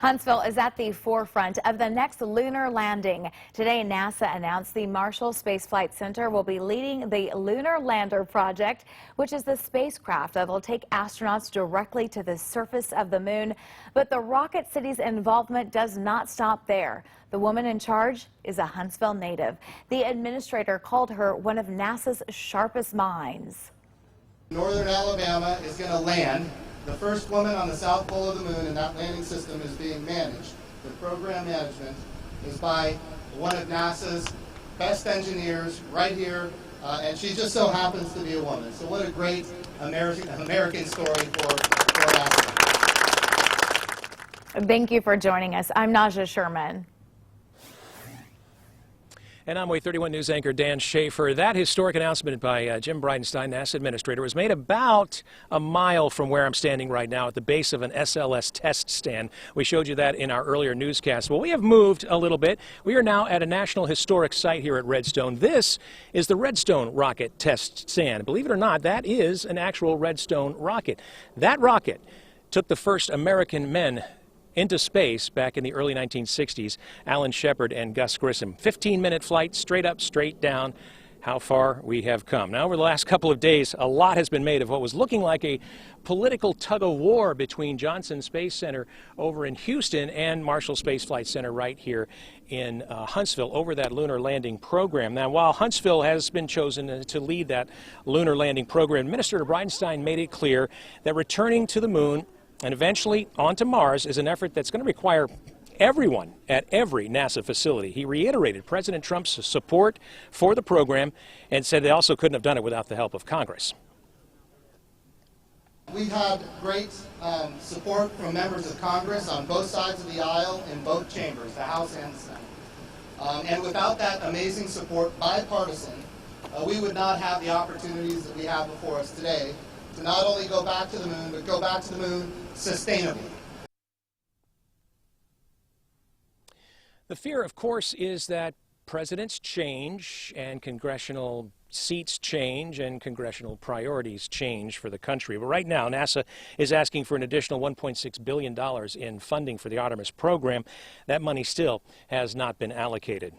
Huntsville is at the forefront of the next lunar landing. Today, NASA announced the Marshall Space Flight Center will be leading the Lunar Lander project, which is the spacecraft that will take astronauts directly to the surface of the moon. But the Rocket City's involvement does not stop there. The woman in charge is a Huntsville native. The administrator called her one of NASA's sharpest minds. Northern Alabama is going to land. The first woman on the south pole of the moon, and that landing system is being managed. The program management is by one of NASA's best engineers right here, and she just so happens to be a woman. So what a great American story for NASA. Thank you for joining us. I'm Naja Sherman. And I'm WAAY 31 News anchor Dan Schaefer. That historic announcement by Jim Bridenstine, NASA administrator, was made about a mile from where I'm standing right now at the base of an SLS test stand. We showed you that in our earlier newscast. Well, we have moved a little bit. We are now at a National Historic Site here at Redstone. This is the Redstone rocket test stand. Believe it or not, that is an actual Redstone rocket. That rocket took the first American men into space back in the early 1960s, Alan Shepard and Gus Grissom. 15-minute flight, straight up, straight down. How far we have come. Now, over the last couple of days, a lot has been made of what was looking like a political tug-of-war between Johnson Space Center over in Houston and Marshall Space Flight Center right here in Huntsville over that lunar landing program. Now, while Huntsville has been chosen to lead that lunar landing program, Administrator Bridenstine made it clear that returning to the moon and eventually onto Mars is an effort that's going to require everyone at every NASA facility. He reiterated President Trump's support for the program and said they also couldn't have done it without the help of Congress. We've had great support from members of Congress on both sides of the aisle in both chambers, the House and the Senate. And without that amazing support, bipartisan, we would not have the opportunities that we have before us today to not only go back to the moon, but go back to the moon sustainably. The fear, of course, is that presidents change and congressional seats change and congressional priorities change for the country. But right now, NASA is asking for an additional $1.6 billion in funding for the Artemis program. That money still has not been allocated.